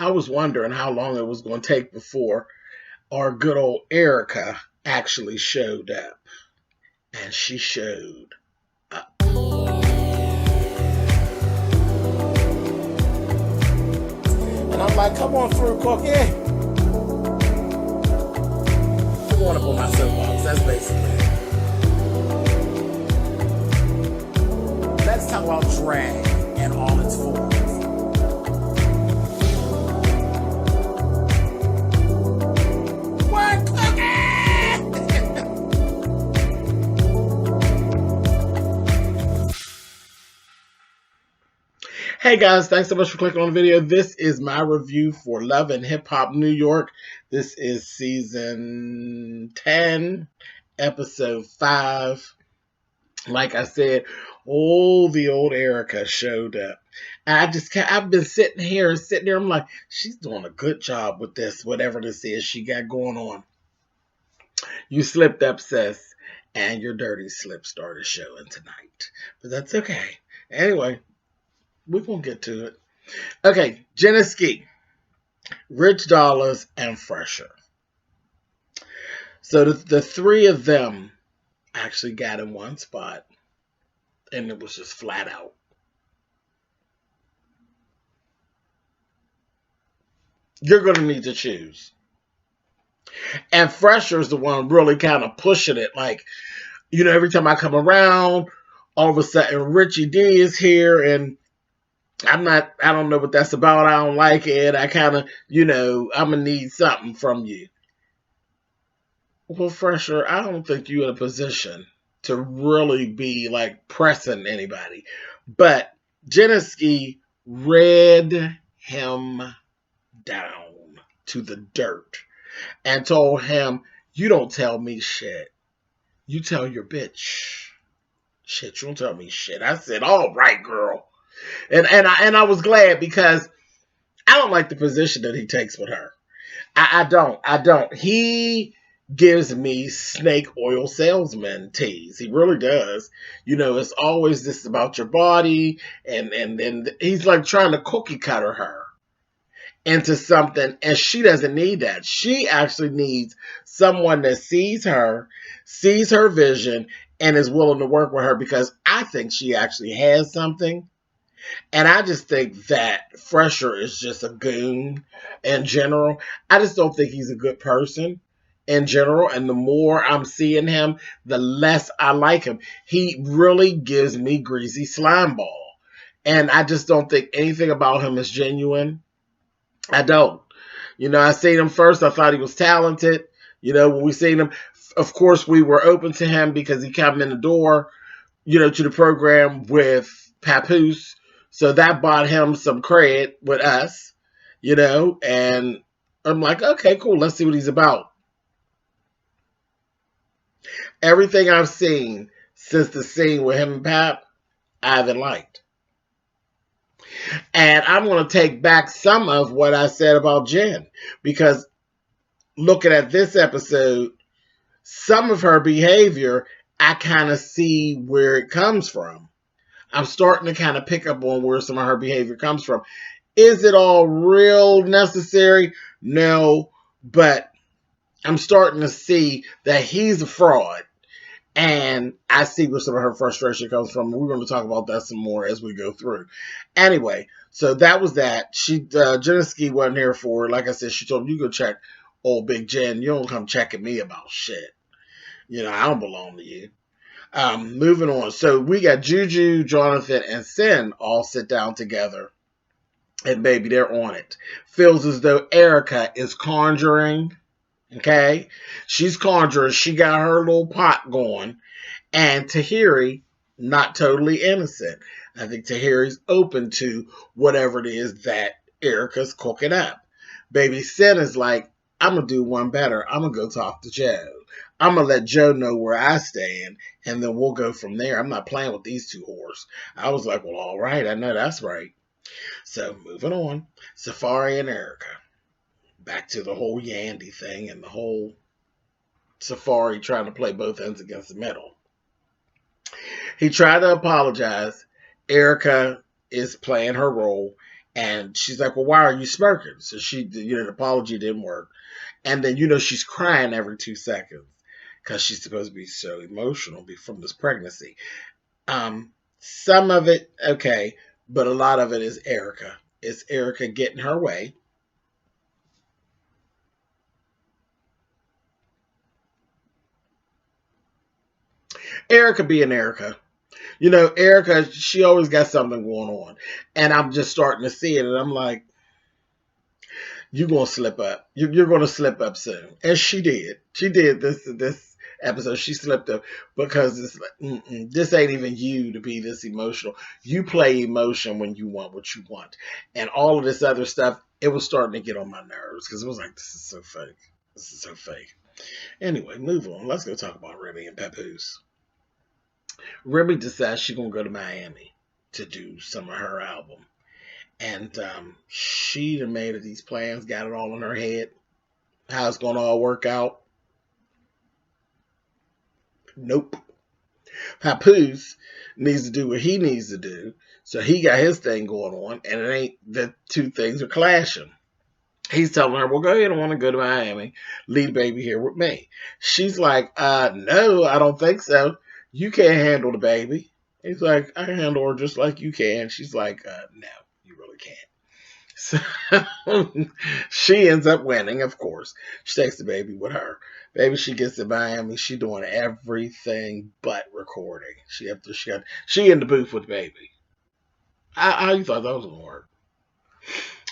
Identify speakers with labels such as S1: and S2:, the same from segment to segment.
S1: I was wondering how long it was going to take before our good old Erica actually showed up. And she showed up. And I'm like, come on through, Cookie. I want to put my soapbox. That's basically it. Let's talk about drag and all its forms. What, Cookie? Hey guys, thanks so much for clicking on the video. This is my review for Love and Hip Hop New York. This is season 10, episode 5. Like I said, the old Erica showed up. I've been sitting here. I'm like, she's doing a good job with this, whatever this is she got going on. You slipped up, sis, and your dirty slip started showing tonight. But that's okay. Anyway, we're going to get to it. Okay, Geneski, Rich Dollars, and Fresher. So the three of them actually got in one spot, and it was just flat out. You're going to need to choose. And Fresher is the one really kind of pushing it. Like, you know, every time I come around, all of a sudden Richie D is here, and I don't know what that's about. I don't like it. I kind of, I'm going to need something from you. Well, Fresher, I don't think you're in a position to really be like pressing anybody. But Geneski read him down to the dirt and told him, you don't tell me shit. You tell your bitch. Shit, you don't tell me shit. I said, all right, girl. And I was glad because I don't like the position that he takes with her. I don't. He gives me snake oil salesman tease. He really does. It's always this about your body, and he's like trying to cookie cutter her into something, and she doesn't need that. She actually needs someone that sees her vision, and is willing to work with her, because I think she actually has something. And I just think that Fresher is just a goon in general. I just don't think he's a good person in general. And the more I'm seeing him, the less I like him. He really gives me greasy slime ball. And I just don't think anything about him is genuine. I don't. I seen him first. I thought he was talented. When we seen him, of course, we were open to him because he came in the door, to the program with Papoose. So that bought him some cred with us, and I'm like, okay, cool. Let's see what he's about. Everything I've seen since the scene with him and Pap, I haven't liked. And I'm going to take back some of what I said about Jen, because looking at this episode, some of her behavior, I kind of see where it comes from. I'm starting to kind of pick up on where some of her behavior comes from. Is it all real necessary? No, but I'm starting to see that he's a fraud, and I see where some of her frustration comes from. We're going to talk about that some more as we go through. Anyway, so that was that. Geneski wasn't here for her. Like I said, she told me, you go check old Big Jen. You don't come checking me about shit. I don't belong to you. Moving on. So we got Juju, Jonathan, and Sin all sit down together. And baby, they're on it. Feels as though Erica is conjuring. Okay? She's conjuring. She got her little pot going. And Tahiri, not totally innocent. I think Tahiri's open to whatever it is that Erica's cooking up. Baby, Sin is like, I'm going to do one better. I'm going to go talk to Joe. I'm going to let Joe know where I stand, and then we'll go from there. I'm not playing with these two whores. I was like, well, all right. I know that's right. So, moving on. Safari and Erica. Back to the whole Yandy thing and the whole Safari trying to play both ends against the middle. He tried to apologize. Erica is playing her role, And she's like, well, why are you smirking? So she, the apology didn't work. And then, she's crying every 2 seconds because she's supposed to be so emotional from this pregnancy. Some of it, okay, but a lot of it is Erica. It's Erica getting her way. Erica being Erica. Erica, she always got something going on. And I'm just starting to see it. And I'm like, you're going to slip up. You're going to slip up soon. And she did. She did this episode. She slipped up because it's like, this ain't even you to be this emotional. You play emotion when you want what you want. And all of this other stuff, it was starting to get on my nerves because it was like, this is so fake. This is so fake. Anyway, move on. Let's go talk about Remy and Papoose. Remy decides she's going to go to Miami to do some of her album. And she done made these plans, got it all in her head, how it's going to all work out. Nope. Papoose needs to do what he needs to do. So he got his thing going on, and it ain't the two things are clashing. He's telling her, well, go ahead and want to go to Miami. Leave baby here with me. She's like, no, I don't think so. You can't handle the baby. He's like, I can handle her just like you can. She's like, no, you really can't. So she ends up winning, of course. She takes the baby with her. Baby, she gets to Miami. She doing everything but recording. She in the booth with the baby. How you thought that was going to work?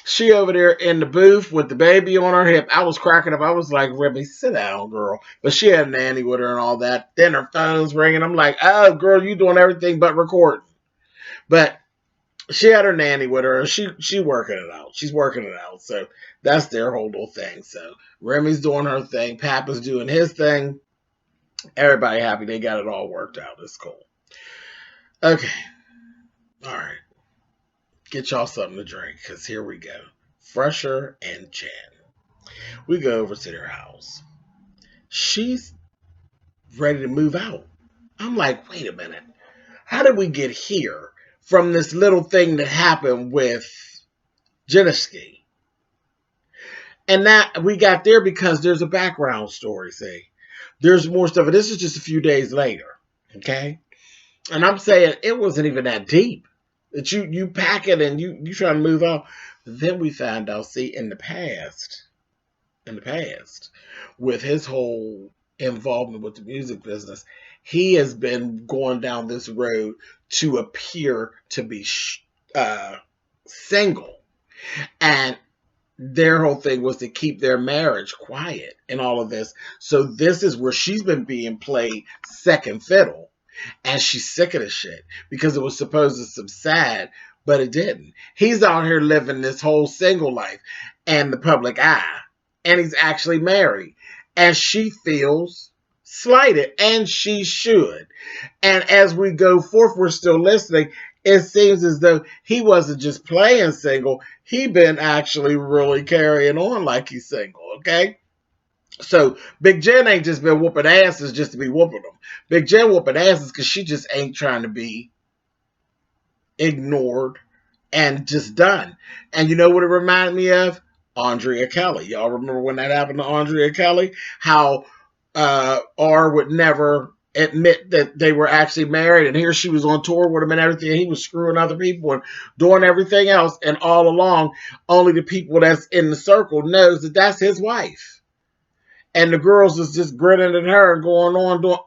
S1: She over there in the booth with the baby on her hip. I was cracking up. I was like, Remy, sit down, girl. But she had a nanny with her and all that. Then her phone's ringing. I'm like, oh, girl, you doing everything but recording. But she had her nanny with her. She working it out. She's working it out. So that's their whole little thing. So Remy's doing her thing. Papa's doing his thing. Everybody happy. They got it all worked out. It's cool. Okay. All right. Get y'all something to drink, because here we go. Fresher and Jen. We go over to their house. She's ready to move out. I'm like, wait a minute. How did we get here from this little thing that happened with Jeniski? And that we got there because there's a background story, see. There's more stuff. And this is just a few days later. Okay? And I'm saying it wasn't even that deep. That you pack it and you try to move on. Then we found out, see, in the past, with his whole involvement with the music business, he has been going down this road to appear to be single. And their whole thing was to keep their marriage quiet and all of this. So this is where she's been being played second fiddle. And she's sick of this shit because it was supposed to subside, but it didn't. He's out here living this whole single life and the public eye. And he's actually married. And she feels slighted. And she should. And as we go forth, we're still listening. It seems as though he wasn't just playing single. He been actually really carrying on like he's single, okay? So Big Jen ain't just been whooping asses just to be whooping them. Big Jen whooping asses because she just ain't trying to be ignored and just done. And you know what it reminded me of? Andrea Kelly. Y'all remember when that happened to Andrea Kelly? How R would never admit that they were actually married, and here she was on tour with him and everything, and he was screwing other people and doing everything else, and all along only the people that's in the circle knows that that's his wife. And the girls is just grinning at her and going on doing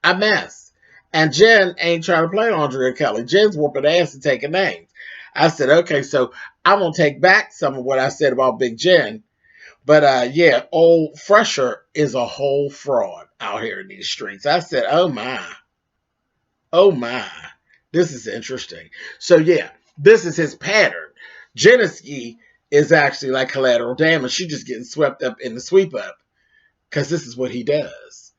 S1: a mess. And Jen ain't trying to play Andrea Kelly. Jen's whooping ass and taking names. I said, okay, so I'm going to take back some of what I said about Big Jen. But yeah, old Fresher is a whole fraud out here in these streets. I said, oh my. Oh my. This is interesting. So yeah, this is his pattern. Jeniski is actually like collateral damage. She's just getting swept up in the sweep up. Because this is what he does.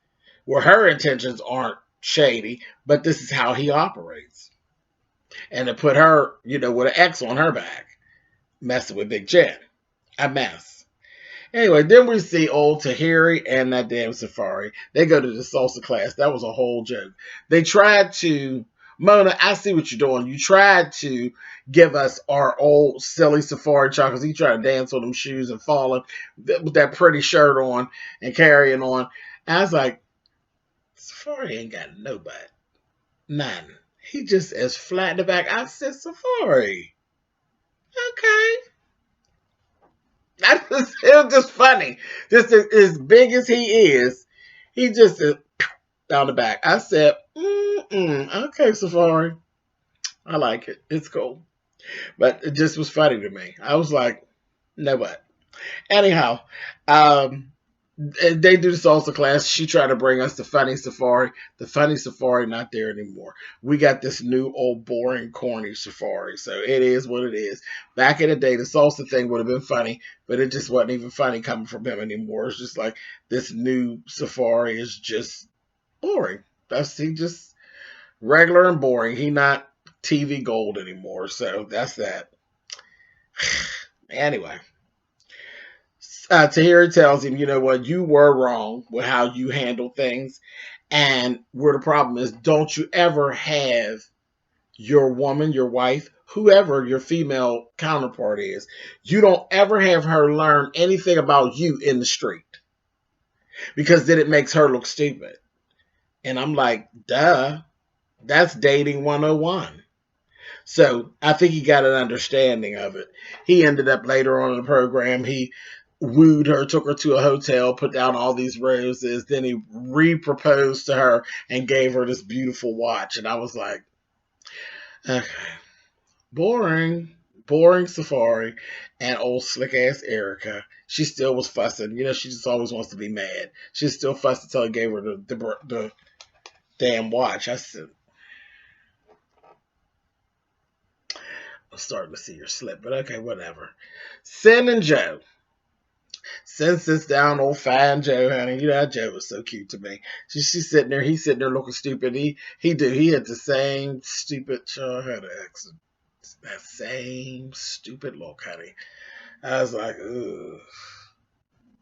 S1: Where her intentions aren't shady, but this is how he operates. And to put her, with an X on her back, messing with Big Jen. A mess. Anyway, then we see old Tahiri and that damn Safari. They go to the salsa class. That was a whole joke. They tried to Mona, I see what you're doing. You tried to give us our old silly safari chocolates. He tried to dance on them shoes and falling with that pretty shirt on and carrying on. I was like, Safari ain't got no butt. None. He just is flat in the back. I said, Safari. Okay. It was just funny. Just as big as he is, he just is down the back. I said, okay, Safari. I like it. It's cool. But it just was funny to me. I was like, no what? Anyhow, they do the salsa class. She tried to bring us the funny safari. The funny safari not there anymore. We got this new old boring corny safari. So it is what it is. Back in the day, the salsa thing would have been funny, but it just wasn't even funny coming from him anymore. It's just like this new safari is just boring. He just regular and boring. He not TV gold anymore. So that's that. Anyway. Tahiri tells him, you know what, you were wrong with how you handle things. And where the problem is, don't you ever have your woman, your wife, whoever your female counterpart is, you don't ever have her learn anything about you in the street. Because then it makes her look stupid. And I'm like, duh, that's dating 101. So I think he got an understanding of it. He ended up later on in the program, he wooed her, took her to a hotel, put down all these roses. Then he re-proposed to her and gave her this beautiful watch. And I was like, okay, boring Safari. And old slick ass Erica, she still was fussing. You know, she just always wants to be mad. She still fussed until I gave her the damn watch. I said, I'm starting to see her slip, but okay, whatever. Sin and Joe. Sin sits down, old fine Joe, honey. You know, that Joe was so cute to me. She's sitting there, he's sitting there looking stupid. He had the same stupid, that same stupid look, honey. I was like, ugh.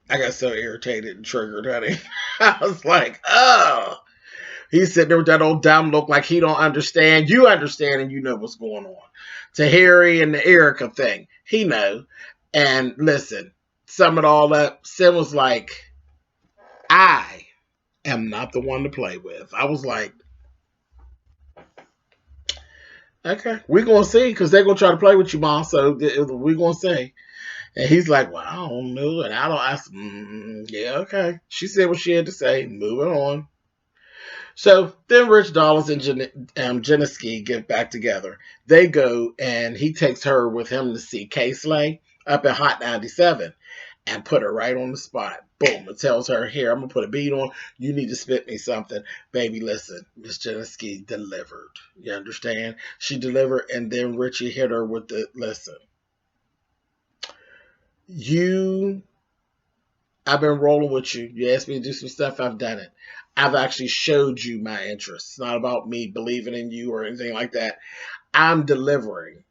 S1: I got so irritated and triggered, honey. I was like, oh. He's sitting there with that old dumb look like he don't understand. You understand and you know what's going on. Tahiri and the Erica thing. He know. And listen, sum it all up. Sin was like, I am not the one to play with. I was like, okay, we're going to see because they're going to try to play with you, Mom. So we're going to see. And he's like, well, I don't know. And I said, yeah, okay. She said what she had to say. Moving on. So then Rich Dollars and Jeniski get back together. They go and he takes her with him to see K-Slay up at Hot 97 and put her right on the spot. Boom. It tells her, here, I'm going to put a beat on. You need to spit me something. Baby, listen, Miss Jeniski delivered. You understand? She delivered and then Richie hit her with the, listen. I've been rolling with you. You asked me to do some stuff, I've done it. I've actually showed you my interest. It's not about me believing in you or anything like that. I'm delivering.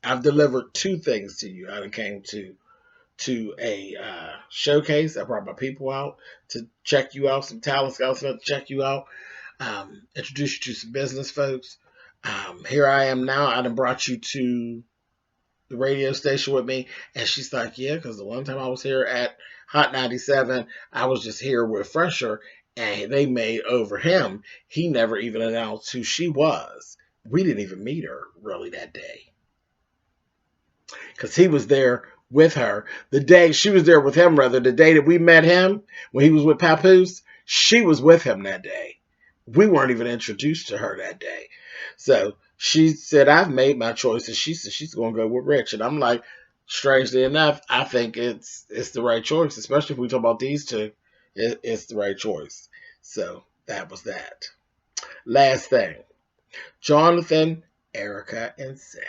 S1: I've delivered two things to you. I came to a showcase. I brought my people out to check you out, some talent scouts to check you out, introduce you to some business folks. Here I am now. I done brought you to the radio station with me. And she's like, yeah, because the one time I was here at Hot 97, I was just here with Fresher. And they made over him. He never even announced who she was. We didn't even meet her really that day. Because he was there with her. The day she was there with him, rather, the day that we met him, when he was with Papoose, she was with him that day. We weren't even introduced to her that day. So she said, I've made my choice. And she said she's going to go with Rich. And I'm like, strangely enough, I think it's the right choice, especially if we talk about these two. It's the right choice. So that was that. Last thing. Jonathan, Erica, and Sin.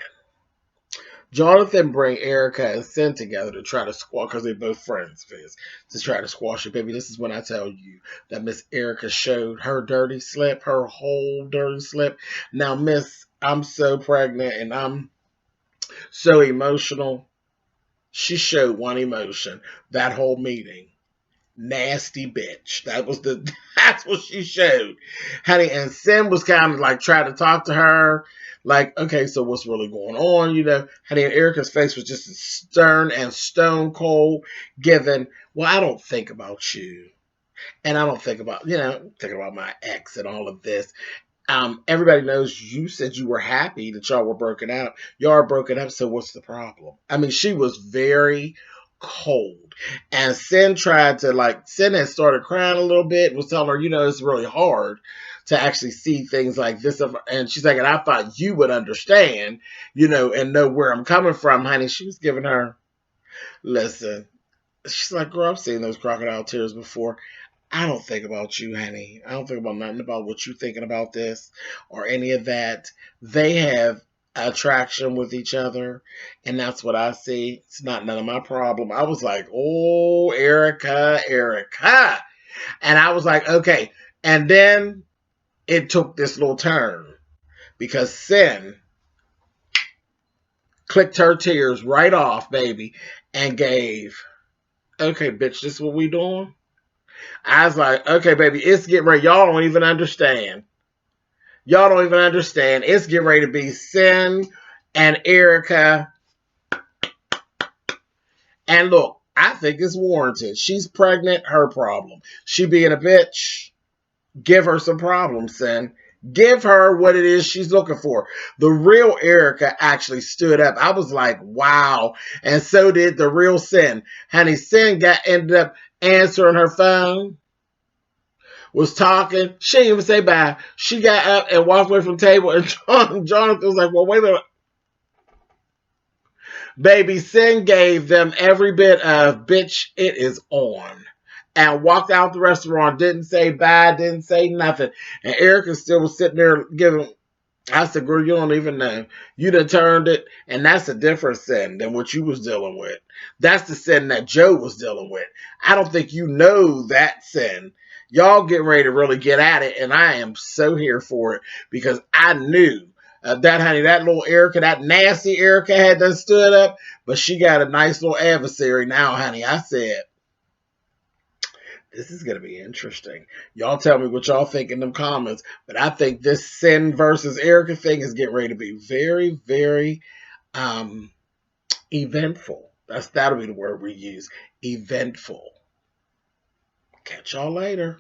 S1: Jonathan bring Erica and Sin together to try to squash, because they're both friends of his, to try to squash it. Baby, this is when I tell you that Miss Erica showed her dirty slip, her whole dirty slip. Now, Miss, I'm so pregnant and I'm so emotional. She showed one emotion that whole meeting. nasty bitch. That's what she showed. Honey, and Sin was kind of like trying to talk to her. Like, okay, so what's really going on? Honey, and Erica's face was just stern and stone cold, given, well, I don't think about you. And I don't think about, thinking about my ex and all of this. Everybody knows you said you were happy that y'all were broken up. Y'all are broken up, so what's the problem? I mean, she was very cold. And Sin Sin had started crying a little bit, was telling her, it's really hard to actually see things like this. And she's like, and I thought you would understand, and know where I'm coming from, honey. She was giving her, listen, she's like, girl, I've seen those crocodile tears before. I don't think about you, honey. I don't think about nothing about what you're thinking about this or any of that. They have attraction with each other, and that's what I see. It's not none of my problem. I was like, oh, Erica, Erica. And I was like, okay. And then it took this little turn because Sin clicked her tears right off, baby, and gave, okay, bitch, this is what we doing? I was like, okay, baby, it's getting ready. Y'all don't even understand. Y'all don't even understand. It's getting ready to be Sin and Erica. And look, I think it's warranted. She's pregnant, her problem. She being a bitch, give her some problems, Sin. Give her what it is she's looking for. The real Erica actually stood up. I was like, wow. And so did the real Sin. Honey, Sin ended up answering her phone, was talking. She didn't even say bye. She got up and walked away from the table, and Jonathan was like, well, wait a minute. Baby, Sin gave them every bit of, bitch, it is on. And walked out the restaurant, didn't say bye, didn't say nothing. And Erica still was sitting there giving, I said, girl, you don't even know. You done turned it, and that's a different Sin than what you was dealing with. That's the Sin that Joe was dealing with. I don't think you know that Sin. Y'all get ready to really get at it, and I am so here for it because I knew that, honey, that little Erica, that nasty Erica had done stood up, but she got a nice little adversary now, honey. I said, this is going to be interesting. Y'all tell me what y'all think in them comments, but I think this Sin versus Erica thing is getting ready to be very, very eventful. That'll be the word we use, eventful. Catch y'all later.